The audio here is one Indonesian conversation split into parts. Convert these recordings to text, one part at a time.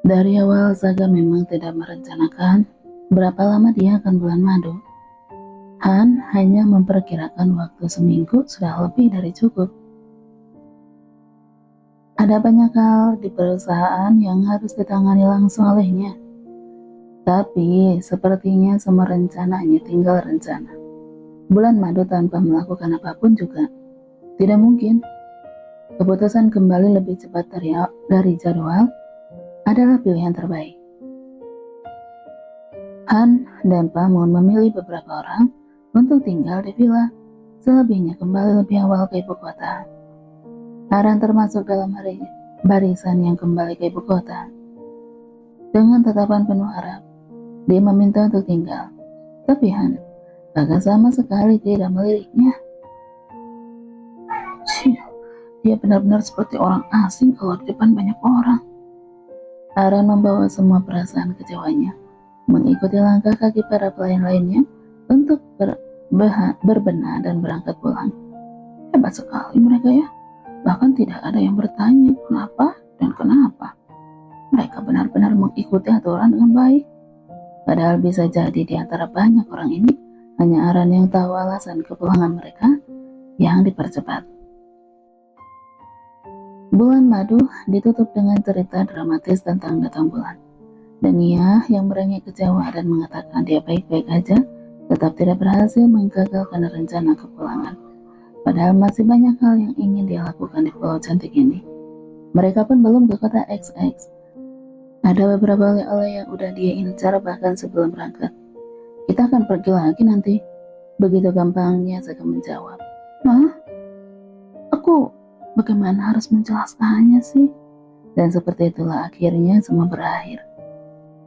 Dari awal Saga memang tidak merencanakan berapa lama dia akan bulan madu. Han hanya memperkirakan waktu seminggu sudah lebih dari cukup. Ada banyak hal di perusahaan yang harus ditangani langsung olehnya. Tapi sepertinya semua rencana hanya tinggal rencana. Bulan madu tanpa melakukan apapun juga tidak mungkin. Keputusan kembali lebih cepat dari jadwal adalah pilihan terbaik. Han dan Pamun memilih beberapa orang untuk tinggal di villa, selebihnya kembali lebih awal ke ibu kota. Aran termasuk dalam barisan yang kembali ke ibu kota. Dengan tatapan penuh harap, dia meminta untuk tinggal, tapi Han bahkan sama sekali tidak meliriknya. Dia benar-benar seperti orang asing kalau di depan banyak orang. Aran membawa semua perasaan kecewanya, mengikuti langkah kaki para pelayan lainnya untuk berbenah dan berangkat pulang. Hebat sekali mereka ya. Bahkan tidak ada yang bertanya kenapa dan kenapa. Mereka benar-benar mengikuti aturan dengan baik. Padahal bisa jadi di antara banyak orang ini, hanya Aran yang tahu alasan kepulangan mereka yang dipercepat. Bulan madu ditutup dengan cerita dramatis tentang datang bulan. Dania yang merengek kecewa dan mengatakan dia baik-baik aja, tetap tidak berhasil menggagalkan rencana kepulangan. Padahal masih banyak hal yang ingin dia lakukan di pulau cantik ini. Mereka pun belum ke kota XX. Ada beberapa oleh-oleh yang udah dia incar bahkan sebelum berangkat. Kita akan pergi lagi nanti. Begitu gampangnya Saga menjawab. Hah? Aku bagaimana harus menjelaskannya sih? Dan seperti itulah akhirnya semua berakhir.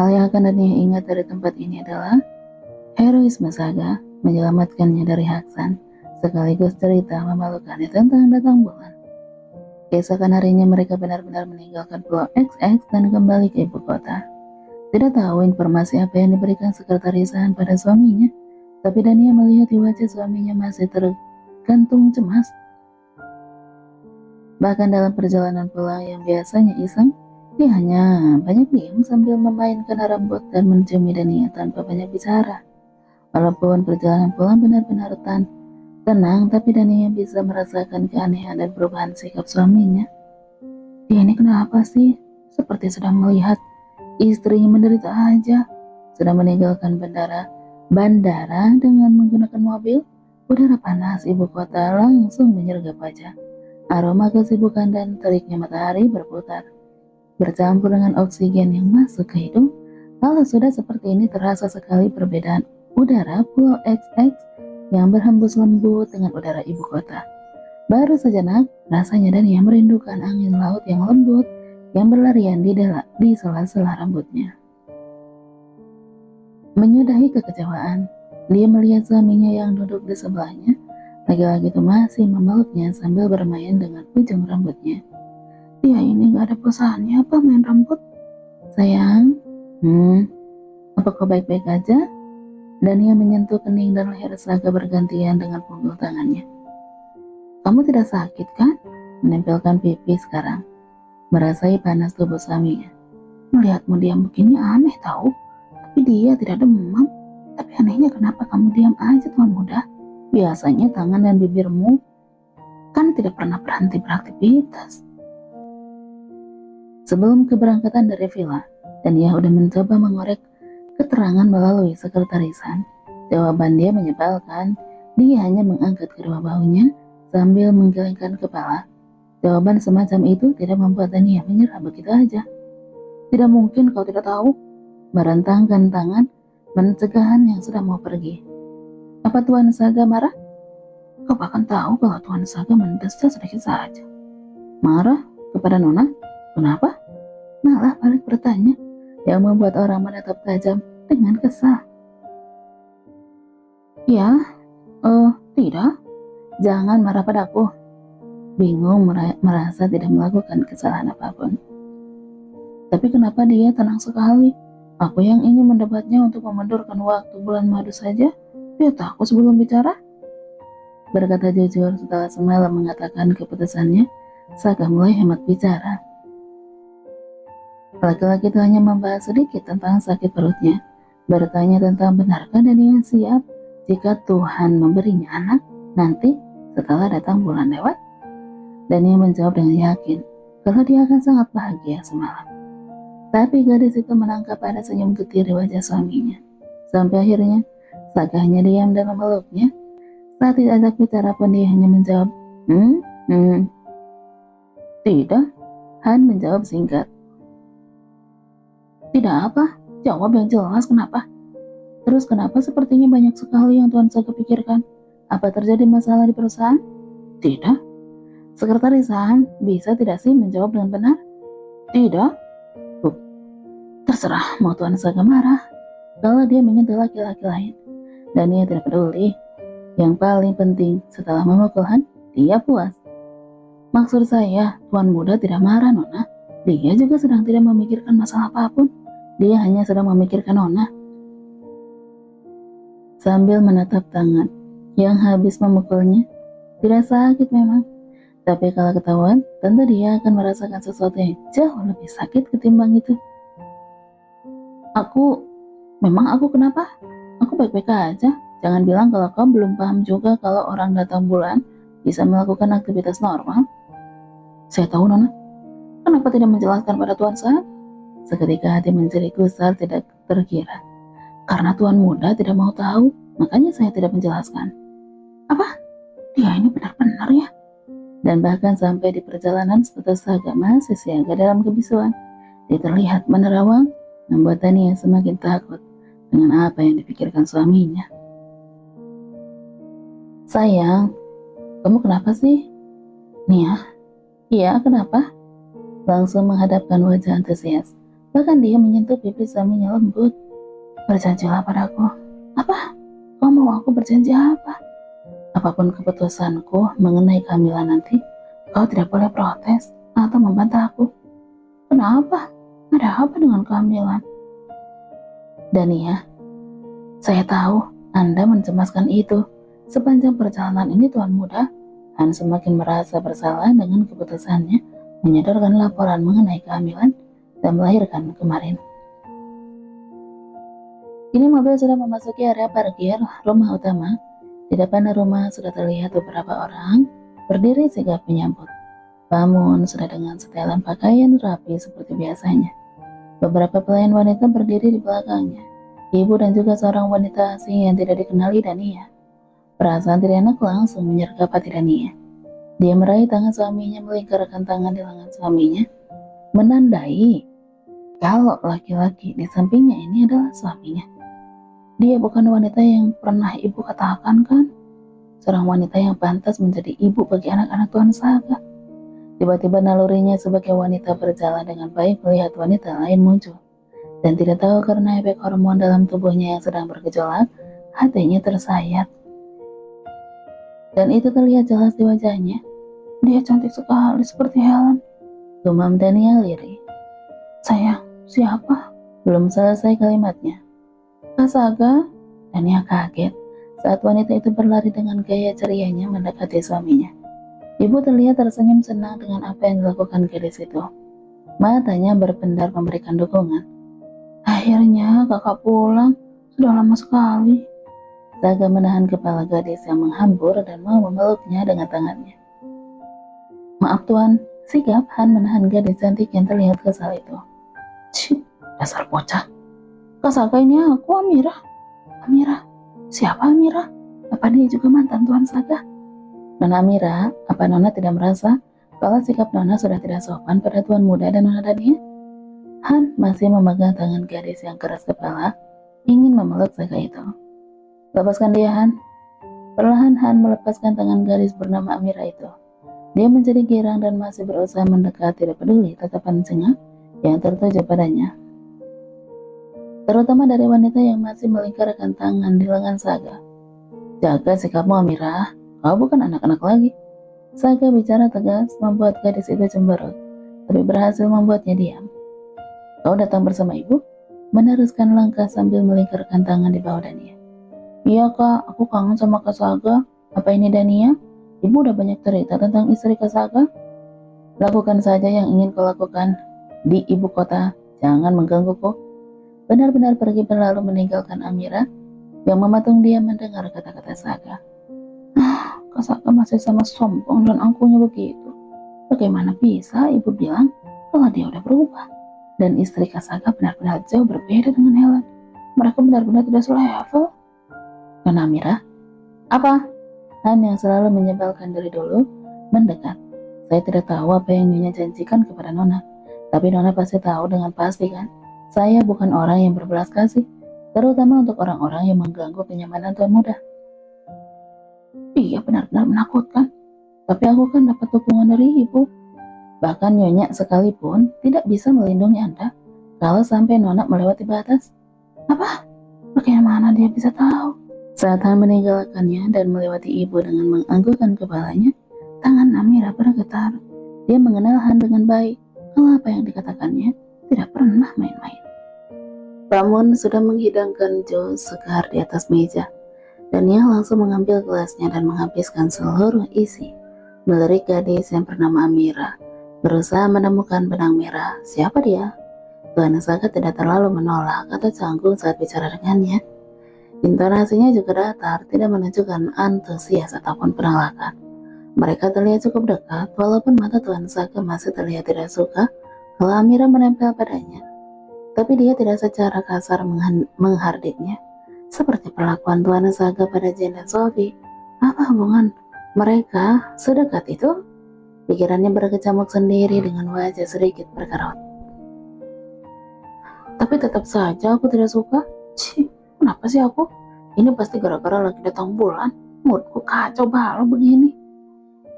Hal yang akan Dania ingat dari tempat ini adalah heroisme Saga menyelamatkannya dari Haksan, sekaligus cerita memalukannya tentang datang bulan. Keesokan harinya mereka benar-benar meninggalkan pulau XX dan kembali ke ibu kota. Tidak tahu informasi apa yang diberikan sekretaris Han pada suaminya, tapi Dania melihat di wajah suaminya masih tergantung cemas. Bahkan dalam perjalanan pulang yang biasanya iseng, dia hanya banyak diam sambil memainkan rambut dan menciumi Dania tanpa banyak bicara. Walaupun perjalanan pulang benar-benar tenang, tapi Dania bisa merasakan keanehan dan perubahan sikap suaminya. Dia ini kenapa sih? Seperti sedang melihat istrinya menderita aja. Sedang meninggalkan bandara dengan menggunakan mobil, udara panas ibu kota langsung menyergap wajah. Aroma kesibukan dan teriknya matahari berputar, bercampur dengan oksigen yang masuk ke hidung. Kalau sudah seperti ini terasa sekali perbedaan udara pulau XX yang berhembus lembut dengan udara ibu kota. Baru sejenak, rasanya Dania merindukan angin laut yang lembut yang berlarian di sela-sela rambutnya. Menyudahi kekecewaan, dia melihat suaminya yang duduk di sebelahnya. Laki-laki itu masih memeluknya sambil bermain dengan ujung rambutnya. Dia ini gak ada bosannya apa main rambut? Sayang, apa kau baik-baik aja? Dania menyentuh kening dan leher Saga bergantian dengan punggung tangannya. Kamu tidak sakit kan? Menempelkan pipi sekarang. Merasai panas tubuh suaminya. Melihatmu diam begini aneh tahu. Tapi dia tidak demam. Tapi anehnya kenapa kamu diam aja tuan muda? Biasanya tangan dan bibirmu kan tidak pernah berhenti beraktivitas. Sebelum keberangkatan dari villa, Dania udah mencoba mengorek keterangan melalui sekretarisan. Jawaban dia menyebalkan. Dia hanya mengangkat kedua bahunya sambil menggelengkan kepala. Jawaban semacam itu tidak membuat Dania menyerah begitu aja. Tidak mungkin kau tidak tahu. Merentangkan tangan pencegahan yang sudah mau pergi. Apa Tuan Saga marah? Kau bahkan tahu kalau Tuan Saga mendesak sedikit saja. Marah kepada Nona? Kenapa? Malah balik bertanya, yang membuat orang menatap tajam dengan kesal. Ya, tidak. Jangan marah padaku. Bingung merasa tidak melakukan kesalahan apapun. Tapi kenapa dia tenang sekali? Aku yang ingin mendebatnya untuk memundurkan waktu bulan madu saja. Dia takut sebelum bicara. Berkata jujur setelah semalam mengatakan keputusannya, Saga mulai hemat bicara. Laki-laki itu hanya membahas sedikit tentang sakit perutnya, bertanya tentang benarkah Dania siap jika Tuhan memberinya anak nanti setelah datang bulan lewat. Dania menjawab dengan yakin kalau dia akan sangat bahagia semalam. Tapi gadis itu menangkap ada senyum getir di wajah suaminya. Sampai akhirnya Saga hanya diam dan memeluknya. Saat diajak bicara pun dia hanya menjawab, tidak. Han menjawab singkat. Tidak apa? Jawab yang jelas kenapa? Terus kenapa sepertinya banyak sekali yang Tuan Saga pikirkan? Apa terjadi masalah di perusahaan? Tidak. Sekretaris Han bisa tidak sih menjawab dengan benar? Tidak. Terserah mau Tuan Saga marah kalau dia menyentuh laki-laki lain. Dan dia tidak peduli. Yang paling penting setelah memukul Han, dia puas. Maksud saya, Tuan Muda tidak marah, Nona. Dia juga sedang tidak memikirkan masalah apapun. Dia hanya sedang memikirkan Nona. Sambil menatap tangan yang habis memukulnya, tidak sakit memang. Tapi kalau ketahuan, tentu dia akan merasakan sesuatu yang jauh lebih sakit ketimbang itu. Memang aku kenapa? Aku baik-baik aja. Jangan bilang kalau kau belum paham juga kalau orang datang bulan bisa melakukan aktivitas normal. Saya tahu, Nona. Kenapa tidak menjelaskan pada Tuan Saga? Seketika hati menjadi gusar tidak terkira. Karena Tuan Muda tidak mau tahu, makanya saya tidak menjelaskan. Apa? Dia ini benar-benar ya? Dan bahkan sampai di perjalanan status Saga masih siaga dalam kebisuan. Dia terlihat menerawang, membuat Dania semakin takut dengan apa yang dipikirkan suaminya. Sayang, kamu kenapa sih? Nia? Iya, kenapa? Langsung menghadapkan wajah antusias. Bahkan dia menyentuh pipi suaminya lembut. Berjanjilah padaku. Apa? Kau mau aku berjanji apa? Apapun keputusanku mengenai kehamilan nanti, kau tidak boleh protes atau membantah aku. Kenapa? Ada apa dengan kehamilan? Dania, saya tahu Anda mencemaskan itu. Sepanjang perjalanan ini Tuan Muda, Han semakin merasa bersalah dengan keputusannya menyodorkan laporan mengenai kehamilan dan melahirkan kemarin. Kini mobil sudah memasuki area parkir rumah utama. Di depan rumah sudah terlihat beberapa orang berdiri sigap menyambut. Pamun sudah dengan setelan pakaian rapi seperti biasanya. Beberapa pelayan wanita berdiri di belakangnya. Ibu dan juga seorang wanita asing yang tidak dikenali Dania. Perasaan tidak enak langsung menyergap hati Dania. Dia meraih tangan suaminya, melingkarkan tangan di lengan suaminya, menandai kalau laki-laki di sampingnya ini adalah suaminya. Dia bukan wanita yang pernah ibu katakan kan? Seorang wanita yang pantas menjadi ibu bagi anak-anak Tuan Saga. Tiba-tiba nalurinya sebagai wanita berjalan dengan baik melihat wanita lain muncul. Dan tidak tahu karena efek hormon dalam tubuhnya yang sedang bergejolak, hatinya tersayat. Dan itu terlihat jelas di wajahnya. Dia cantik sekali seperti Helen. Gumam Dania lirih. Sayang, siapa? Belum selesai kalimatnya. Kak Saga? Dania kaget saat wanita itu berlari dengan gaya cerianya mendekati suaminya. Ibu terlihat tersenyum senang dengan apa yang dilakukan gadis itu. Matanya berpendar memberikan dukungan. Akhirnya kakak pulang. Sudah lama sekali. Saga menahan kepala gadis yang menghambur dan mau memeluknya dengan tangannya. Maaf Tuan, sigap Han menahan gadis cantik yang terlihat kesal itu. Cih, dasar bocah. Kak Saga ini aku, Amira. Amira? Siapa Amira? Apa dia juga mantan Tuan Saga? Nona Amira, apa Nona tidak merasa kalau sikap Nona sudah tidak sopan pada Tuan Muda dan Nona Dania? Han masih memegang tangan gadis yang keras kepala, ingin memeluk Saga itu. Lepaskan dia, Han. Perlahan Han melepaskan tangan gadis bernama Amira itu. Dia menjadi girang dan masih berusaha mendekat, tidak peduli tatapan cengak yang tertuju padanya. Terutama dari wanita yang masih melingkarkan tangan di lengan Saga. Jaga sikapmu, Amira. Kau bukan anak-anak lagi. Saga bicara tegas membuat gadis itu cemberut, tapi berhasil membuatnya diam. Kau datang bersama ibu? Meneruskan langkah sambil melingkarkan tangan di bawah Dania. Iya kak, aku kangen sama Kak Saga. Apa ini Dania? Ibu udah banyak cerita tentang istri Kak Saga. Lakukan saja yang ingin kau lakukan di ibu kota Jangan menggangguku. Benar-benar pergi berlalu meninggalkan Amira yang mematung diam mendengar kata-kata Saga. Kak Saga masih sama sombong dan angkuhnya begitu. Bagaimana bisa ibu bilang kalau dia udah berubah? Dan istri Kak Saga benar-benar jauh berbeda dengan Helen. Mereka benar-benar tidak selevel. Dan Amira, apa? Han yang selalu menyebalkan dari dulu mendekat. Saya tidak tahu apa yang Nyonya janjikan kepada Nona. Tapi Nona pasti tahu dengan pasti kan? Saya bukan orang yang berbelas kasih. Terutama untuk orang-orang yang mengganggu kenyamanan tuan muda. Iya benar-benar menakutkan. Tapi aku kan dapat dukungan dari ibu. Bahkan Nyonya sekalipun tidak bisa melindungi Anda kalau sampai Nona melewati batas. Apa? Bagaimana dia bisa tahu? Saat Han meninggalkannya dan melewati ibu dengan menganggukkan kepalanya, tangan Amira bergetar. Dia mengenal Han dengan baik. Kalau apa yang dikatakannya tidak pernah main-main. Pamun sudah menghidangkan jus segar di atas meja, dan ia langsung mengambil gelasnya dan menghabiskan seluruh isi. Melirik gadis yang bernama Amira, berusaha menemukan benang merah. Siapa dia? Tuan Saga tidak terlalu menolak atau canggung saat bicara dengannya. Intonasinya juga datar, tidak menunjukkan antusias ataupun penolakan. Mereka terlihat cukup dekat, walaupun mata Tuan Saga masih terlihat tidak suka kalau Amira menempel padanya. Tapi dia tidak secara kasar menghardiknya, seperti perlakuan Tuan Saga pada Jen dan Sophie. Apa hubungan mereka sedekat itu? Pikirannya berkecamuk sendiri dengan wajah sedikit berkerut. Tapi tetap saja aku tidak suka. Kenapa sih aku? Ini pasti gara-gara lagi datang bulan. Moodku kacau balau begini.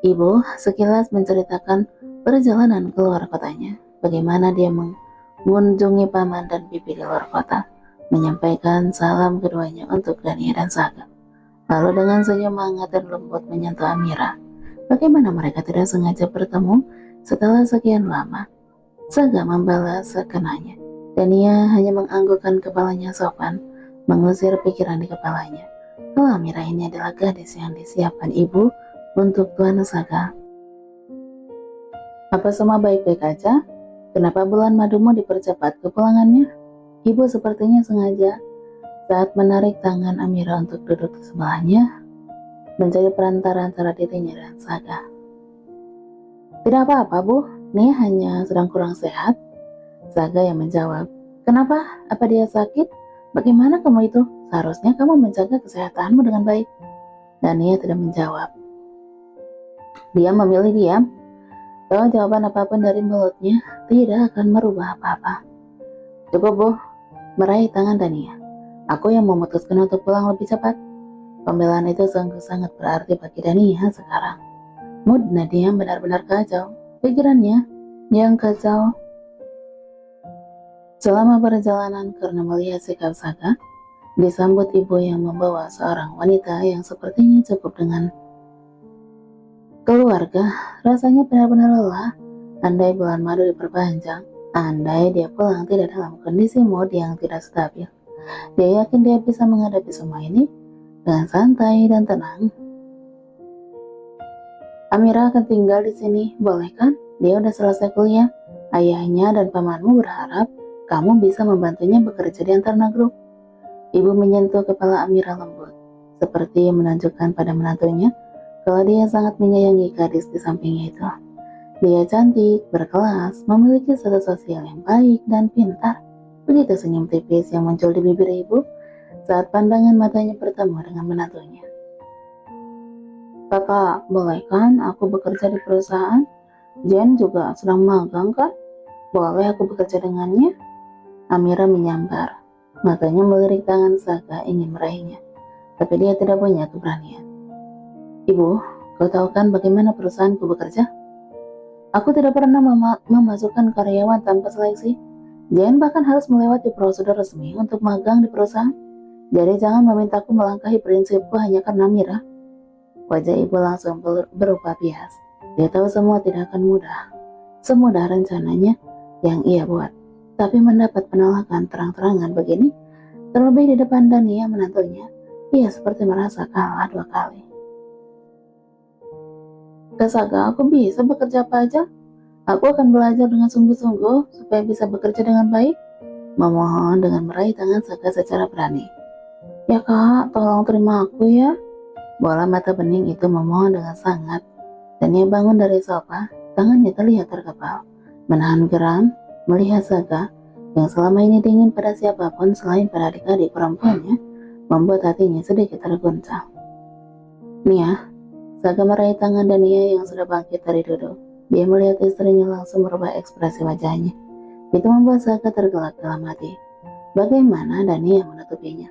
Ibu sekilas menceritakan perjalanan keluar kotanya. Bagaimana dia mengunjungi paman dan bibi di luar kota. Menyampaikan salam keduanya untuk Dania dan Saga. Lalu dengan senyum hangat dan lembut menyentuh Amira. Bagaimana mereka tidak sengaja bertemu setelah sekian lama. Saga membalas sekenanya. Dania hanya menganggukkan kepalanya sopan, mengusir pikiran di kepalanya. Kalau Amira ini adalah gadis yang disiapkan ibu untuk Tuan Saga. Apa semua baik-baik aja? Kenapa bulan madumu dipercepat kepulangannya? Ibu sepertinya sengaja saat menarik tangan Amira untuk duduk di sebelahnya, menjadi perantara antara dirinya dan Saga. Tidak apa-apa, Bu. Nia hanya sedang kurang sehat. Saga yang menjawab. Kenapa? Apa dia sakit? Bagaimana kamu itu? Seharusnya kamu menjaga kesehatanmu dengan baik. Dan Nia tidak menjawab. Dia memilih diam. Kalau jawaban apapun dari mulutnya tidak akan merubah apa-apa. Cukup, Bu. Meraih tangan Dania. Aku yang memutuskan untuk pulang lebih cepat. Pembelaan itu sungguh sangat berarti bagi Dania sekarang. Mood Nadia benar-benar kacau. Pikirannya yang kacau. Selama perjalanan karena melihat sikap Saga, disambut ibu yang membawa seorang wanita yang sepertinya cukup dengan keluarga. Rasanya benar-benar lelah. Andai bulan madu diperpanjang, andai dia pulang tidak dalam kondisi mood yang tidak stabil, dia yakin dia bisa menghadapi semua ini dengan santai dan tenang. Amira akan tinggal di sini, boleh kan? Dia udah selesai kuliah. Ayahnya dan pamanmu berharap kamu bisa membantunya bekerja di antarna grup. Ibu menyentuh kepala Amira lembut, seperti menunjukkan pada menantunya kalau dia sangat menyayangi gadis di sampingnya itu. Dia cantik, berkelas, memiliki status sosial yang baik dan pintar. Begitu senyum tipis yang muncul di bibir ibu saat pandangan matanya bertemu dengan menantunya. Kakak, boleh kan aku bekerja di perusahaan? Jen juga sedang magang kan? Boleh aku bekerja dengannya? Amira menyambar. Matanya melirik tangan Saga ingin meraihnya. Tapi dia tidak punya keberanian. Ibu, kau tahu kan bagaimana perusahaanku bekerja? Aku tidak pernah memasukkan karyawan tanpa seleksi. Jen bahkan harus melewati prosedur resmi untuk magang di perusahaan. Jadi jangan memintaku melangkahi prinsipku hanya karena Amira. Wajah ibu langsung berubah bias. Dia tahu semua tidak akan mudah. Semudah rencananya yang ia buat. Tapi mendapat penolakan terang-terangan begini, terlebih di depan Dania menantunya, ia seperti merasa kalah 2 kali. Kak Saga, aku bisa bekerja apa aja? Aku akan belajar dengan sungguh-sungguh supaya bisa bekerja dengan baik. Memohon dengan meraih tangan Saga secara berani. Ya kak, tolong terima aku ya. Bola mata bening itu memohon dengan sangat. Dan ia bangun dari sofa, tangannya terlihat terkepal. Menahan geram, melihat Saga yang selama ini dingin pada siapapun selain pada adik-adik perempuannya, membuat hatinya sedikit terguncang. Nia, Saga meraih tangan Dania yang sudah bangkit dari duduk. Dia melihat istrinya langsung merubah ekspresi wajahnya. Itu membuat Saga tergelak dalam hati. Bagaimana Dania menutupinya?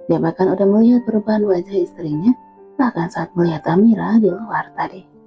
Dia bahkan udah melihat perubahan wajah istrinya, bahkan saat melihat Amira di luar tadi.